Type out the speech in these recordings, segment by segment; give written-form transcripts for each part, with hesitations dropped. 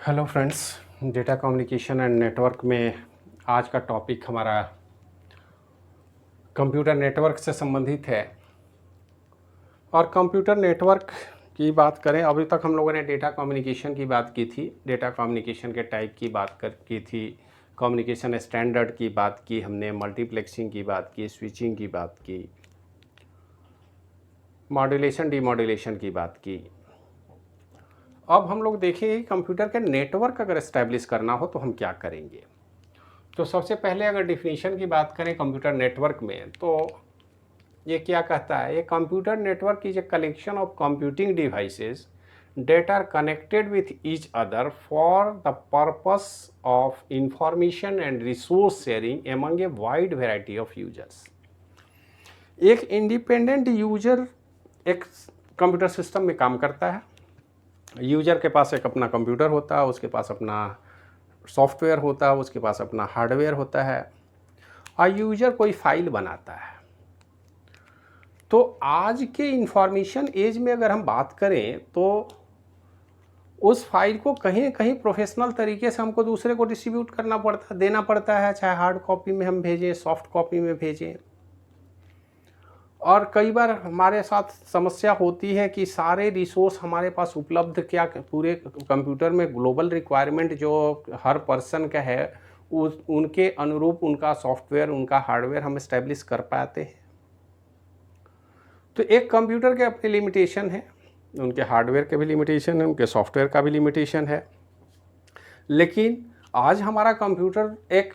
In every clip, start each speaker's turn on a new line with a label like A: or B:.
A: Hello friends, data communication and network में आज का टॉपिक हमारा कंप्यूटर नेटवर्क से संबंधित है। और कंप्यूटर नेटवर्क की बात करें, अभी तक हम लोगों ने डेटा कम्युनिकेशन की बात की थी, डेटा कम्युनिकेशन के टाइप की बात की थी, कम्युनिकेशन स्टैंडर्ड की बात की हमने, मल्टीप्लेक्सिंग की बात की, स्विचिंग की बात की, मॉड्यूलेशन डीमॉड्यूलेशन की बात की। अब हम लोग देखेंगे कि कंप्यूटर के नेटवर्क अगर इस्टेब्लिश करना हो तो हम क्या करेंगे। तो सबसे पहले अगर डिफिनीशन की बात करें कंप्यूटर नेटवर्क में, तो ये क्या कहता है, ये computer network is a collection of computing devices that are connected with each other for the purpose of information and resource sharing among a wide variety of users. एक इंडिपेंडेंट यूजर एक computer system में काम करता है। User के पास एक अपना computer होता है, उसके पास अपना सॉफ्टवेयर होता है, उसके पास अपना हार्डवेयर होता है, और यूजर कोई फाइल बनाता है। तो आज के इंफॉर्मेशन एज में अगर हम बात करें तो उस फाइल को कहीं न कहीं प्रोफेशनल तरीके से हमको दूसरे को डिस्ट्रीब्यूट करना पड़ता है, देना पड़ता है, चाहे हार्ड कॉपी में हम भेजें, सॉफ्ट कॉपी में भेजें। और कई बार हमारे साथ समस्या होती है कि सारे रिसोर्स हमारे पास उपलब्ध क्या पूरे कंप्यूटर में ग्लोबल रिक्वायरमेंट जो हर पर्सन का है उनके अनुरूप उनका सॉफ्टवेयर, उनका हार्डवेयर हम इस्टेब्लिश कर पाते हैं। तो एक कंप्यूटर के अपने लिमिटेशन है, उनके हार्डवेयर के भी लिमिटेशन है, उनके सॉफ्टवेयर का भी लिमिटेशन है। लेकिन आज हमारा कंप्यूटर एक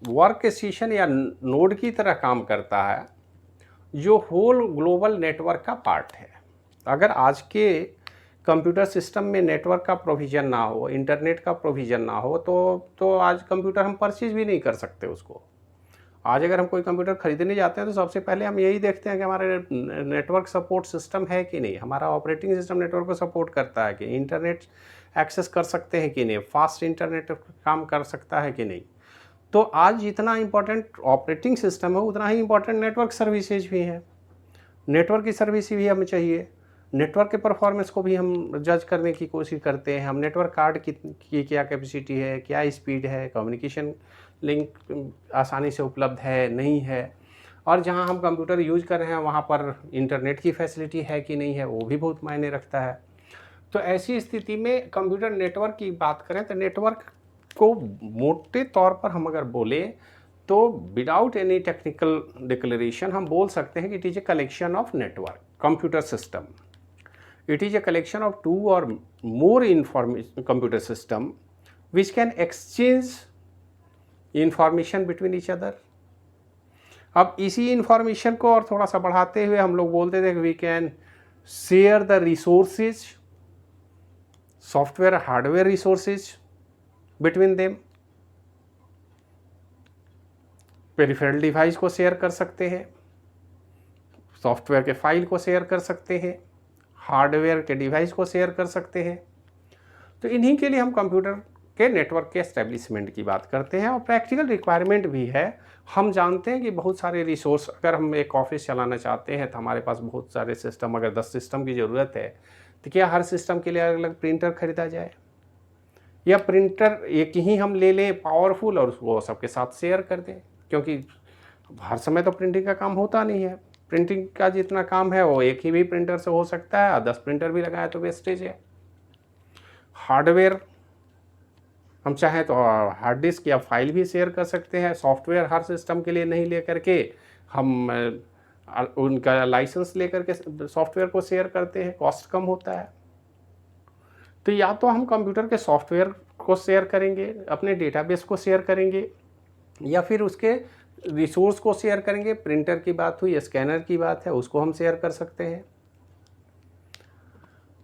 A: वर्क स्टेशन या नोड की तरह काम करता है जो होल ग्लोबल नेटवर्क का पार्ट है। अगर आज के कंप्यूटर सिस्टम में नेटवर्क का प्रोविज़न ना हो, इंटरनेट का प्रोविज़न ना हो, तो आज कंप्यूटर हम परचेज भी नहीं कर सकते उसको। आज अगर हम कोई कंप्यूटर खरीदने जाते हैं तो सबसे पहले हम यही देखते हैं कि हमारे नेटवर्क सपोर्ट सिस्टम है कि नहीं, हमारा ऑपरेटिंग सिस्टम नेटवर्क को सपोर्ट करता है कि, इंटरनेट एक्सेस कर सकते हैं कि नहीं, फास्ट इंटरनेट काम कर सकता है कि नहीं। तो आज जितना इम्पोर्टेंट ऑपरेटिंग सिस्टम है उतना ही इम्पोर्टेंट नेटवर्क सर्विसेज भी हैं। नेटवर्क की सर्विस भी हमें चाहिए, नेटवर्क के परफॉर्मेंस को भी हम जज करने की कोशिश करते हैं। हम नेटवर्क कार्ड की क्या कैपेसिटी है, क्या स्पीड है, कम्युनिकेशन लिंक आसानी से उपलब्ध है नहीं है, और जहां हम कंप्यूटर यूज कर रहे हैं वहां पर इंटरनेट की फैसिलिटी है कि नहीं है, वो भी बहुत मायने रखता है। तो ऐसी स्थिति में कंप्यूटर नेटवर्क की बात करें तो नेटवर्क को मोटे तौर पर हम अगर बोले तो विदाउट एनी टेक्निकल डिक्लेरेशन हम बोल सकते हैं कि it is a collection of network computer system. It is a collection of two और more information computer system which can exchange information between each other. अब इसी इंफॉर्मेशन को और थोड़ा सा बढ़ाते हुए हम लोग बोलते थे कि we can share the resources, software hardware resources between them. Peripheral device को शेयर कर सकते हैं, सॉफ्टवेयर के फाइल को शेयर कर सकते हैं, हार्डवेयर के डिवाइस को शेयर कर सकते हैं। तो इन्हीं के लिए हम कंप्यूटर के नेटवर्क के एस्टेब्लिशमेंट की बात करते हैं, और प्रैक्टिकल रिक्वायरमेंट भी है। हम जानते हैं कि बहुत सारे रिसोर्स, अगर हम एक ऑफिस चलाना चाहते हैं तो हमारे पास बहुत सारे सिस्टम, अगर 10 सिस्टम की ज़रूरत है तो क्या हर सिस्टम के लिए अलग अलग प्रिंटर खरीदा जाए, या प्रिंटर एक ही हम ले लें पावरफुल और उसको सबके साथ शेयर कर दें, क्योंकि हर समय तो प्रिंटिंग का काम होता नहीं है। प्रिंटिंग का जितना काम है वो एक ही भी प्रिंटर से हो सकता है, और 10 प्रिंटर भी लगाए तो वेस्टेज है। हार्डवेयर हम चाहें तो हार्ड डिस्क या फाइल भी शेयर कर सकते हैं। सॉफ्टवेयर हर सिस्टम के लिए नहीं ले करके हम उनका लाइसेंस लेकर के सॉफ्टवेयर को शेयर करते हैं, कॉस्ट कम होता है। तो या तो हम कंप्यूटर के सॉफ्टवेयर को शेयर करेंगे, अपने डेटाबेस को शेयर करेंगे, या फिर उसके रिसोर्स को शेयर करेंगे। प्रिंटर की बात हुई, स्कैनर की बात है, उसको हम शेयर कर सकते हैं।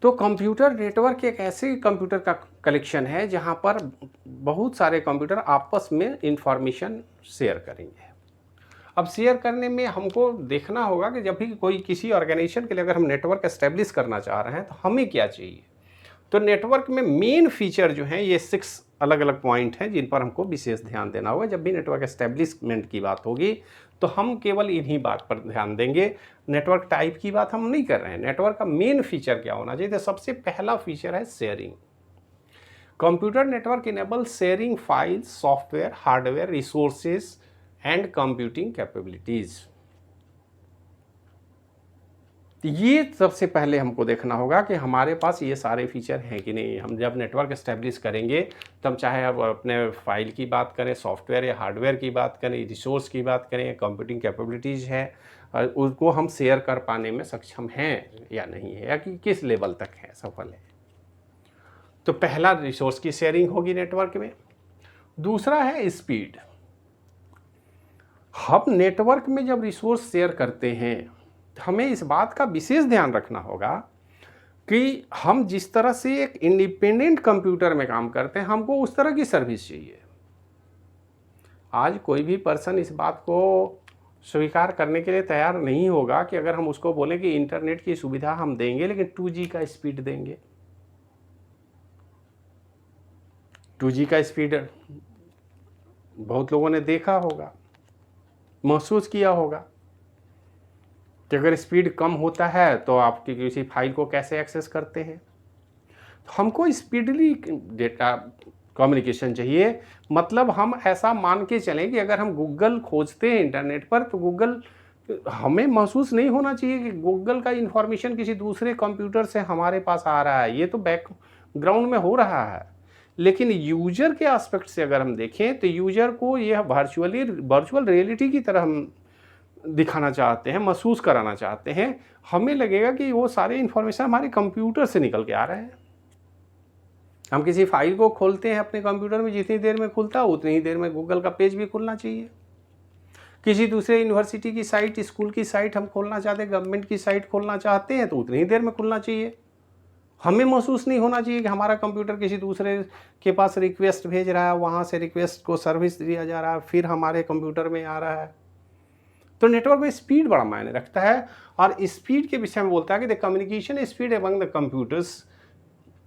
A: तो कंप्यूटर नेटवर्क एक ऐसे कंप्यूटर का कलेक्शन है जहां पर बहुत सारे कंप्यूटर आपस में इंफॉर्मेशन शेयर करेंगे। अब शेयर करने में हमको देखना होगा कि जब भी कोई किसी ऑर्गेनाइजेशन के लिए अगर हम नेटवर्क एस्टेब्लिश करना चाह रहे हैं तो हमें क्या चाहिए। तो नेटवर्क में मेन फीचर जो हैं ये 6 अलग अलग पॉइंट हैं जिन पर हमको विशेष ध्यान देना होगा। जब भी नेटवर्क एस्टेब्लिशमेंट की बात होगी तो हम केवल इन्हीं बात पर ध्यान देंगे, नेटवर्क टाइप की बात हम नहीं कर रहे हैं। नेटवर्क का मेन फीचर क्या होना चाहिए, तो सबसे पहला फीचर है sharing. Computer network enable sharing files, software, hardware, resources and computing capabilities. तो ये सबसे पहले हमको देखना होगा कि हमारे पास ये सारे फीचर हैं कि नहीं। हम जब नेटवर्क एस्टेब्लिश करेंगे तब चाहे अब अपने फाइल की बात करें, सॉफ्टवेयर या हार्डवेयर की बात करें, रिसोर्स की बात करें, कंप्यूटिंग कैपेबिलिटीज़ है, उसको हम शेयर कर पाने में सक्षम हैं या नहीं है, या कि किस लेवल तक है, सफल है। तो पहला रिसोर्स की शेयरिंग होगी नेटवर्क में। दूसरा है स्पीड। हम नेटवर्क में जब रिसोर्स शेयर करते हैं हमें इस बात का विशेष ध्यान रखना होगा कि हम जिस तरह से एक इंडिपेंडेंट कंप्यूटर में काम करते हैं हमको उस तरह की सर्विस चाहिए। आज कोई भी पर्सन इस बात को स्वीकार करने के लिए तैयार नहीं होगा कि अगर हम उसको बोलें कि इंटरनेट की सुविधा हम देंगे लेकिन 2G का स्पीड देंगे। 2G का स्पीड बहुत लोगों ने देखा होगा, महसूस किया होगा कि अगर स्पीड कम होता है तो आप किसी फाइल को कैसे एक्सेस करते हैं। तो हमको स्पीडली डेटा कम्युनिकेशन चाहिए। मतलब हम ऐसा मान के चलें कि अगर हम गूगल खोजते हैं इंटरनेट पर तो गूगल, हमें महसूस नहीं होना चाहिए कि गूगल का इन्फॉर्मेशन किसी दूसरे कंप्यूटर से हमारे पास आ रहा है। ये तो बैकग्राउंड में हो रहा है, लेकिन यूजर के एस्पेक्ट से अगर हम देखें तो यूजर को यह वर्चुअल रियलिटी की तरह हम दिखाना चाहते हैं, महसूस कराना चाहते हैं। हमें लगेगा कि वो सारे इन्फॉर्मेशन हमारे कंप्यूटर से निकल के आ रहे हैं। हम किसी फाइल को खोलते हैं अपने कंप्यूटर में, जितनी देर में खुलता है उतनी ही देर में गूगल का पेज भी खुलना चाहिए। किसी दूसरे यूनिवर्सिटी की साइट, स्कूल की साइट हम खोलना चाहते हैं, गवर्नमेंट की साइट खोलना चाहते हैं तो उतनी ही देर में खुलना चाहिए। हमें महसूस नहीं होना चाहिए कि हमारा कंप्यूटर किसी दूसरे के पास रिक्वेस्ट भेज रहा है, वहाँ से रिक्वेस्ट को सर्विस दिया जा रहा है, फिर हमारे कंप्यूटर में आ रहा है। तो नेटवर्क में स्पीड बड़ा मायने रखता है। और स्पीड के विषय में बोलता है कि the communication speed among the computers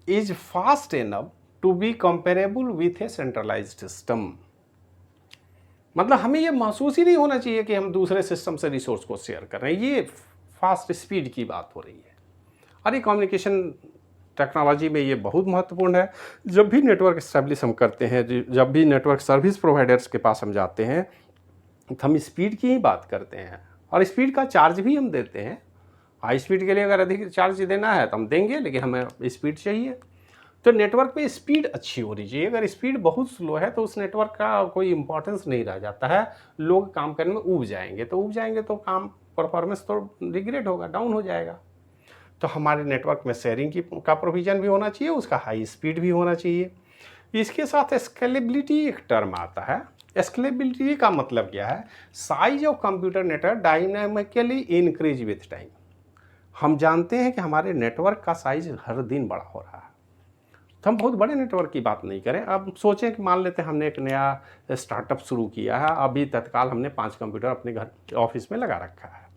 A: is fast enough to be comparable with a centralised system. मतलब हमें ये महसूस ही नहीं होना चाहिए कि हम दूसरे सिस्टम से रिसोर्स को शेयर कर रहे हैं। ये फास्ट स्पीड की बात हो रही है और ये कम्युनिकेशन टेक्नोलॉजी में ये बहुत महत्वपूर्ण है। जब भी नेटवर्क एस्टेब्लिश हम करते हैं, जब भी नेटवर्क सर्विस प्रोवाइडर्स के पास हम जाते हैं तो हम स्पीड की ही बात करते हैं और स्पीड का चार्ज भी हम देते हैं। हाई स्पीड के लिए अगर अधिक चार्ज देना है तो हम देंगे, लेकिन हमें स्पीड चाहिए। तो नेटवर्क में स्पीड अच्छी होनी चाहिए। अगर स्पीड बहुत स्लो है तो उस नेटवर्क का कोई इंपॉर्टेंस नहीं रह जाता है। लोग काम करने में ऊब जाएंगे तो काम परफॉर्मेंस तो डिग्रेड होगा, डाउन हो जाएगा। तो हमारे नेटवर्क में शेयरिंग का प्रोविज़न भी होना चाहिए, उसका हाई स्पीड भी होना चाहिए। इसके साथ स्केलेबिलिटी एक टर्म आता है। स्केलेबिलिटी का मतलब क्या है? Size of computer network dynamically increase with time. हम जानते हैं कि हमारे नेटवर्क का साइज हर दिन बड़ा हो रहा है। तो हम बहुत बड़े नेटवर्क की बात नहीं करें। अब सोचें कि मान लेते हैं हमने एक नया स्टार्टअप शुरू किया है, अभी तत्काल हमने 5 कंप्यूटर अपने घर ऑफिस में लगा रखा है।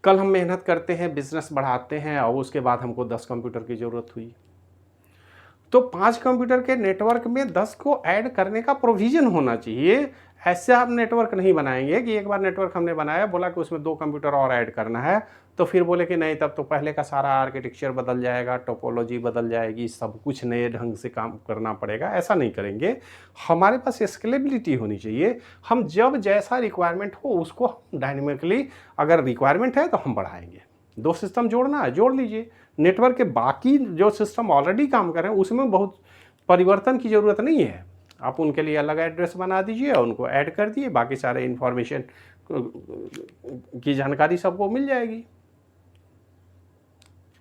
A: कल हम मेहनत करते हैं, बिजनेस बढ़ाते हैं और उसके बाद हमको 10 कंप्यूटर की ज़रूरत हुई, तो 5 कंप्यूटर के नेटवर्क में 10 को ऐड करने का प्रोविज़न होना चाहिए। ऐसे हम नेटवर्क नहीं बनाएंगे कि एक बार नेटवर्क हमने बनाया, बोला कि उसमें 2 कंप्यूटर और ऐड करना है, तो फिर बोले कि नहीं, तब तो पहले का सारा आर्किटेक्चर बदल जाएगा, टोपोलॉजी बदल जाएगी, सब कुछ नए ढंग से काम करना पड़ेगा। ऐसा नहीं करेंगे। हमारे पास स्केलेबिलिटी होनी चाहिए। हम जब जैसा रिक्वायरमेंट हो उसको डायनेमिकली, अगर रिक्वायरमेंट है तो हम बढ़ाएंगे। 2 सिस्टम जोड़ना है, जोड़ लीजिए। नेटवर्क के बाकी जो सिस्टम ऑलरेडी काम कर रहे हैं उसमें बहुत परिवर्तन की ज़रूरत नहीं है। आप उनके लिए अलग एड्रेस बना दीजिए और उनको ऐड कर दिए, बाकी सारे इन्फॉर्मेशन की जानकारी सबको मिल जाएगी।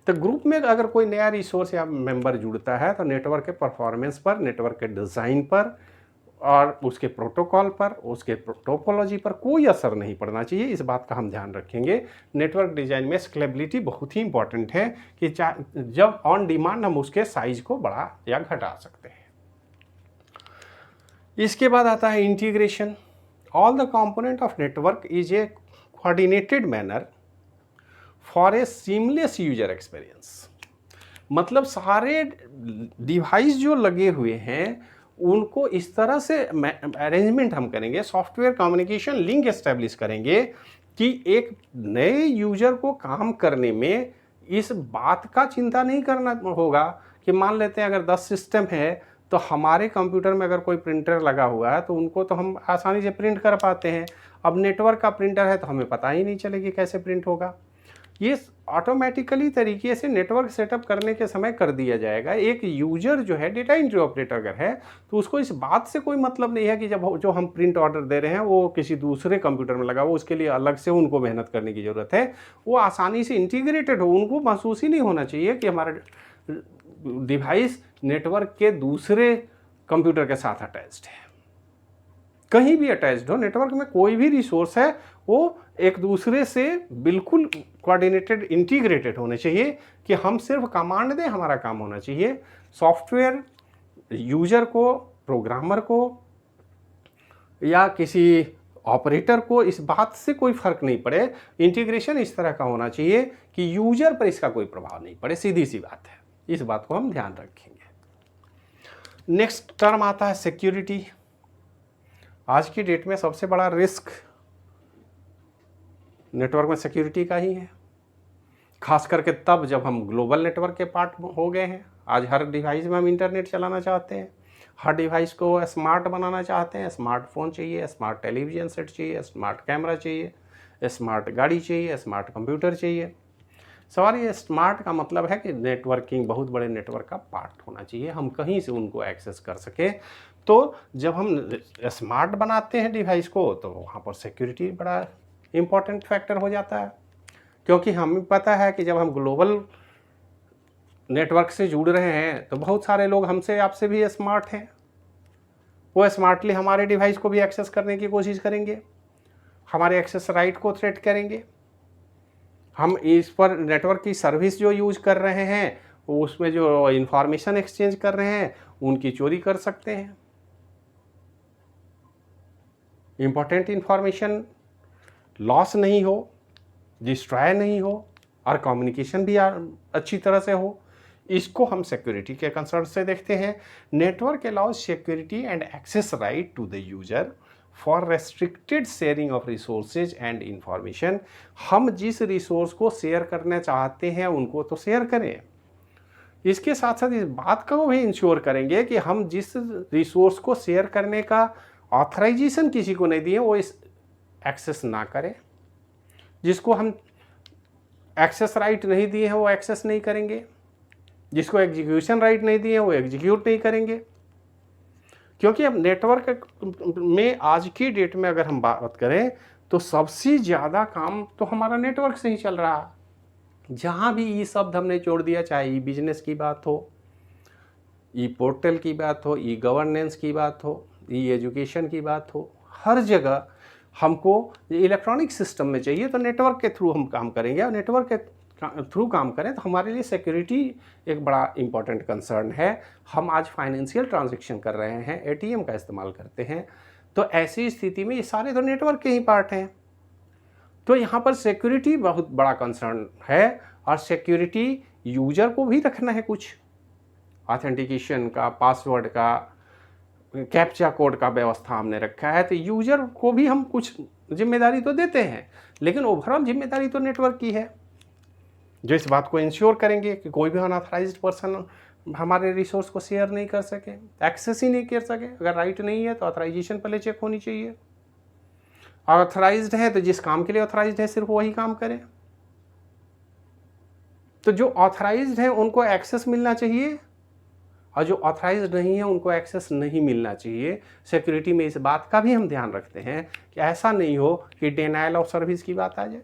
A: तो ग्रुप में अगर कोई नया रिसोर्स या मेंबर जुड़ता है तो नेटवर्क के परफॉर्मेंस पर, नेटवर्क के डिज़ाइन पर और उसके प्रोटोकॉल पर, उसके टोपोलॉजी पर कोई असर नहीं पड़ना चाहिए। इस बात का हम ध्यान रखेंगे। नेटवर्क डिज़ाइन में स्केलेबिलिटी बहुत ही इंपॉर्टेंट है कि जब ऑन डिमांड हम उसके साइज को बढ़ा या घटा सकते हैं। इसके बाद आता है integration. All the component of network is A coordinated manner for a seamless user experience. मतलब सारे डिवाइस जो लगे हुए हैं उनको इस तरह से अरेंजमेंट हम करेंगे, सॉफ्टवेयर कम्युनिकेशन लिंक एस्टेब्लिश करेंगे कि एक नए यूजर को काम करने में इस बात का चिंता नहीं करना होगा कि मान लेते हैं अगर 10 सिस्टम है तो हमारे कंप्यूटर में अगर कोई प्रिंटर लगा हुआ है तो उनको तो हम आसानी से प्रिंट कर पाते हैं। अब नेटवर्क का प्रिंटर है तो हमें पता ही नहीं चलेगी कैसे प्रिंट होगा। ये ऑटोमेटिकली तरीके से नेटवर्क सेटअप करने के समय कर दिया जाएगा। एक यूजर जो है, डेटा एंट्री ऑपरेटर अगर है, तो उसको इस बात से कोई मतलब नहीं है कि जब जो हम प्रिंट ऑर्डर दे रहे हैं वो किसी दूसरे कंप्यूटर में लगा हो, उसके लिए अलग से उनको मेहनत करने की ज़रूरत है। वो आसानी से इंटीग्रेटेड हो, उनको महसूस ही नहीं होना चाहिए कि हमारा डिवाइस नेटवर्क के दूसरे कंप्यूटर के साथ अटैच्ड है। कहीं भी अटैच्ड हो, नेटवर्क में कोई भी रिसोर्स है वो एक दूसरे से बिल्कुल कोऑर्डिनेटेड, इंटीग्रेटेड होने चाहिए कि हम सिर्फ कमांड दें, हमारा काम होना चाहिए। सॉफ्टवेयर यूजर को, प्रोग्रामर को या किसी ऑपरेटर को इस बात से कोई फर्क नहीं पड़े। इंटीग्रेशन इस तरह का होना चाहिए कि यूजर पर इसका कोई प्रभाव नहीं पड़े, सीधी सी बात है। इस बात को हम ध्यान रखेंगे। नेक्स्ट टर्म आता है सिक्योरिटी। आज की डेट में सबसे बड़ा रिस्क नेटवर्क में सिक्योरिटी का ही है, खास करके तब जब हम ग्लोबल नेटवर्क के पार्ट हो गए हैं। आज हर डिवाइस में हम इंटरनेट चलाना चाहते हैं, हर डिवाइस को स्मार्ट बनाना चाहते हैं। स्मार्टफोन चाहिए, स्मार्ट टेलीविज़न सेट चाहिए, स्मार्ट कैमरा चाहिए, स्मार्ट गाड़ी चाहिए, स्मार्ट कंप्यूटर चाहिए। सवाल ये स्मार्ट का मतलब है कि नेटवर्किंग बहुत बड़े नेटवर्क का पार्ट होना चाहिए, हम कहीं से उनको एक्सेस कर सकें। तो जब हम स्मार्ट बनाते हैं डिवाइस को तो वहाँ पर सिक्योरिटी बड़ा इम्पॉर्टेंट फैक्टर हो जाता है, क्योंकि हमें पता है कि जब हम ग्लोबल नेटवर्क से जुड़ रहे हैं तो बहुत सारे लोग हमसे, आपसे भी स्मार्ट हैं। वो स्मार्टली हमारे डिवाइस को भी एक्सेस करने की कोशिश करेंगे, हमारे एक्सेस राइट को थ्रेट करेंगे। हम इस पर नेटवर्क की सर्विस जो यूज कर रहे हैं, उसमें जो इंफॉर्मेशन एक्सचेंज कर रहे हैं, उनकी चोरी कर सकते हैं। इंपॉर्टेंट इंफॉर्मेशन लॉस नहीं हो, डिस्ट्रॉय नहीं हो और कम्युनिकेशन भी अच्छी तरह से हो, इसको हम सिक्योरिटी के कंसर्न से देखते हैं। Network allows security and access right to the user for restricted sharing of resources and information. हम जिस रिसोर्स को शेयर करना चाहते हैं उनको तो शेयर करें, इसके साथ साथ इस बात को भी इंश्योर करेंगे कि हम जिस रिसोर्स को शेयर करने का ऑथराइजेशन किसी को नहीं दिए वो इस एक्सेस ना करें। जिसको हम एक्सेस राइट नहीं दिए हैं वो एक्सेस नहीं करेंगे, जिसको एग्जीक्यूशन राइट नहीं दिए हैं वो एग्जीक्यूट नहीं करेंगे। क्योंकि अब नेटवर्क में आज की डेट में अगर हम बात करें तो सबसे ज़्यादा काम तो हमारा नेटवर्क से ही चल रहा है। जहाँ भी ई शब्द हमने जोड़ दिया, चाहे ई बिजनेस की बात हो, ई पोर्टल की बात हो, ई गवर्नेंस की बात हो, ई एजुकेशन की बात हो, हर जगह हमको इलेक्ट्रॉनिक सिस्टम में चाहिए तो नेटवर्क के थ्रू हम काम करेंगे। और नेटवर्क के थ्रू काम करें तो हमारे लिए सिक्योरिटी एक बड़ा इम्पॉर्टेंट कंसर्न है। हम आज फाइनेंशियल ट्रांजैक्शन कर रहे हैं, एटीएम का इस्तेमाल करते हैं, तो ऐसी स्थिति में ये सारे तो नेटवर्क के ही पार्ट हैं। तो यहाँ पर सिक्योरिटी बहुत बड़ा कंसर्न है और सिक्योरिटी यूजर को भी रखना है। कुछ ऑथेंटिकेशन का, पासवर्ड का, कैप्चा कोड का व्यवस्था हमने रखा है, तो यूजर को भी हम कुछ जिम्मेदारी तो देते हैं, लेकिन ओवरऑल जिम्मेदारी तो नेटवर्क की है, जो इस बात को इंश्योर करेंगे कि कोई भी अनऑथराइज्ड पर्सन हमारे रिसोर्स को शेयर नहीं कर सके, एक्सेस ही नहीं कर सके। अगर राइट नहीं है तो ऑथराइजेशन पहले चेक होनी चाहिए। ऑथराइज्ड है तो जिस काम के लिए ऑथराइज्ड है सिर्फ वही काम करें। तो जो ऑथराइज्ड है उनको एक्सेस मिलना चाहिए और जो ऑथराइज्ड नहीं है उनको एक्सेस नहीं मिलना चाहिए। सिक्योरिटी में इस बात का भी हम ध्यान रखते हैं कि ऐसा नहीं हो कि डिनायल ऑफ सर्विस की बात आ जाए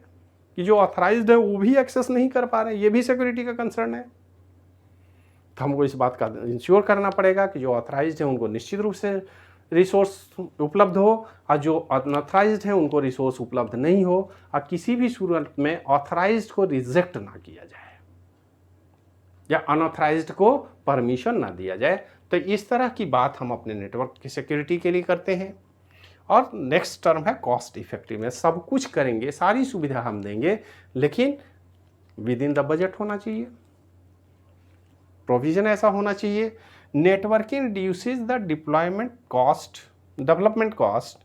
A: कि जो ऑथराइज्ड है वो भी एक्सेस नहीं कर पा रहे हैं, ये भी सिक्योरिटी का कंसर्न है। तो हमको इस बात का इंश्योर करना पड़ेगा कि जो ऑथराइज्ड है उनको निश्चित रूप से रिसोर्स उपलब्ध हो और जो अनऑथराइज्ड है उनको रिसोर्स उपलब्ध नहीं हो, और किसी भी सूरत में ऑथराइज्ड को रिजेक्ट ना किया जाए या अनऑथराइज्ड को परमिशन ना दिया जाए। तो इस तरह की बात हम अपने नेटवर्क की सिक्योरिटी के लिए करते हैं। और नेक्स्ट टर्म है कॉस्ट इफेक्टिवनेस। सब कुछ करेंगे, सारी सुविधा हम देंगे, लेकिन विद इन द बजट होना चाहिए, प्रोविजन ऐसा होना चाहिए। Networking reduces the development cost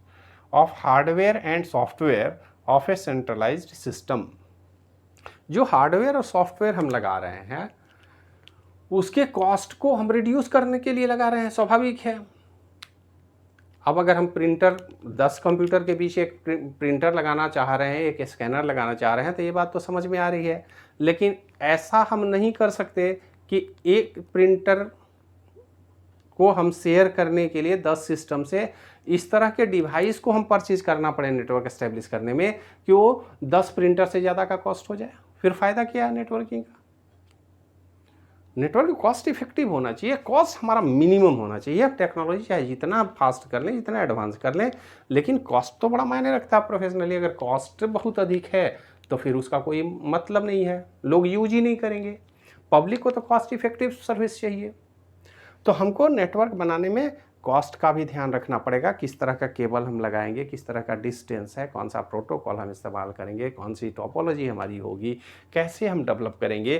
A: of hardware and software of A centralised system. जो हार्डवेयर और सॉफ्टवेयर हम लगा रहे हैं उसके कॉस्ट को हम रिड्यूस करने के लिए लगा रहे हैं, स्वाभाविक है। अब अगर हम प्रिंटर 10 कंप्यूटर के बीच एक प्रिंटर लगाना चाह रहे हैं, एक स्कैनर लगाना चाह रहे हैं, तो ये बात तो समझ में आ रही है। लेकिन ऐसा हम नहीं कर सकते कि एक प्रिंटर को हम शेयर करने के लिए 10 सिस्टम से इस तरह के डिवाइस को हम परचेज करना पड़े नेटवर्क एस्टेब्लिश करने में कि वो 10 प्रिंटर से ज़्यादा का कॉस्ट हो जाए। फिर फ़ायदा क्या है नेटवर्किंग का? नेटवर्क कॉस्ट इफेक्टिव होना चाहिए, कॉस्ट हमारा मिनिमम होना चाहिए। अब टेक्नोलॉजी चाहे जितना फास्ट कर लें, जितना एडवांस कर लें, लेकिन कॉस्ट तो बड़ा मायने रखता है प्रोफेशनली। अगर कॉस्ट बहुत अधिक है तो फिर उसका कोई मतलब नहीं है, लोग यूज ही नहीं करेंगे। पब्लिक को तो कॉस्ट इफेक्टिव सर्विस चाहिए। तो हमको नेटवर्क बनाने में कॉस्ट का भी ध्यान रखना पड़ेगा, किस तरह का केबल हम लगाएंगे, किस तरह का डिस्टेंस है, कौन सा प्रोटोकॉल हम इस्तेमाल करेंगे, कौन सी टोपोलॉजी हमारी होगी, कैसे हम डेवलप करेंगे,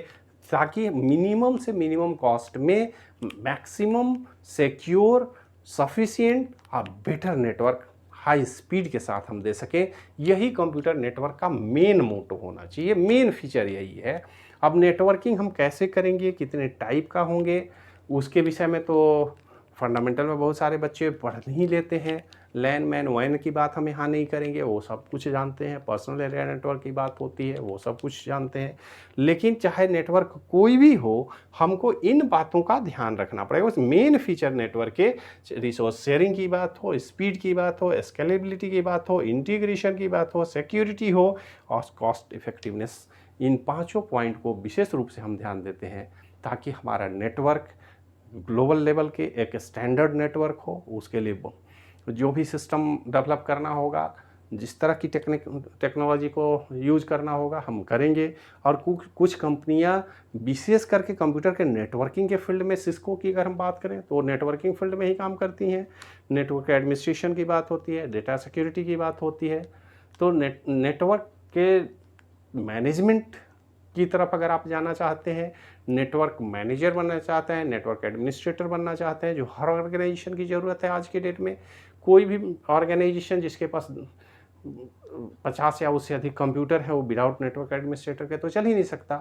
A: ताकि मिनिमम से मिनिमम कॉस्ट में मैक्सिमम सिक्योर, सफिशिएंट और बेटर नेटवर्क हाई स्पीड के साथ हम दे सकें। यही कंप्यूटर नेटवर्क का मेन मोटो होना चाहिए, मेन फीचर यही है। अब नेटवर्किंग हम कैसे करेंगे, कितने टाइप का होंगे, उसके विषय में तो फंडामेंटल में बहुत सारे बच्चे पढ़ ही लेते हैं। लैन मैन वैन की बात हम यहाँ नहीं करेंगे, वो सब कुछ जानते हैं। पर्सनल एरिया नेटवर्क की बात होती है, वो सब कुछ जानते हैं। लेकिन चाहे नेटवर्क कोई भी हो, हमको इन बातों का ध्यान रखना पड़ेगा। उस मेन फीचर नेटवर्क के रिसोर्स शेयरिंग की बात हो, स्पीड की बात हो, स्केलेबिलिटी की बात हो, इंटीग्रेशन की बात हो, सिक्योरिटी हो और कॉस्ट इफेक्टिवनेस, इन पाँचों पॉइंट को विशेष रूप से हम ध्यान देते हैं ताकि हमारा नेटवर्क ग्लोबल लेवल के एक स्टैंडर्ड नेटवर्क हो। उसके लिए जो भी सिस्टम डेवलप करना होगा, जिस तरह की टेक्नोलॉजी को यूज करना होगा, हम करेंगे। और कुछ कंपनियां विशेष करके कंप्यूटर के नेटवर्किंग के फील्ड में, सिस्को की अगर हम बात करें तो नेटवर्किंग फील्ड में ही काम करती हैं। नेटवर्क एडमिनिस्ट्रेशन की बात होती है, डेटा सिक्योरिटी की बात होती है। तो नेटवर्क के मैनेजमेंट की तरफ अगर आप जाना चाहते हैं, नेटवर्क मैनेजर बनना चाहते हैं, नेटवर्क एडमिनिस्ट्रेटर बनना चाहते हैं, जो हर ऑर्गेनाइजेशन की ज़रूरत है आज के डेट में। कोई भी ऑर्गेनाइजेशन जिसके पास 50 या उससे अधिक कंप्यूटर है, वो विदाउट नेटवर्क एडमिनिस्ट्रेटर के तो चल ही नहीं सकता।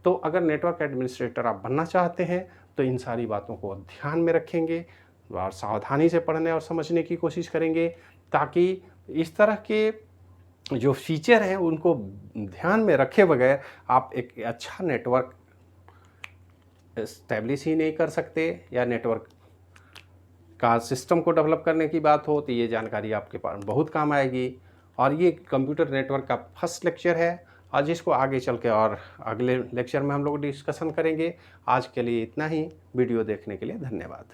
A: तो अगर नेटवर्क एडमिनिस्ट्रेटर आप बनना चाहते हैं तो इन सारी बातों को ध्यान में रखेंगे और सावधानी से पढ़ने और समझने की कोशिश करेंगे, ताकि इस तरह के जो फीचर हैं उनको ध्यान में रखे बगैर आप एक अच्छा नेटवर्क एस्टेब्लिश ही नहीं कर सकते। या नेटवर्क का सिस्टम को डेवलप करने की बात हो तो ये जानकारी आपके पास बहुत काम आएगी। और ये कंप्यूटर नेटवर्क का फर्स्ट लेक्चर है, और जिसको आगे चल के और अगले लेक्चर में हम लोग डिस्कशन करेंगे। आज के लिए इतना ही। वीडियो देखने के लिए धन्यवाद।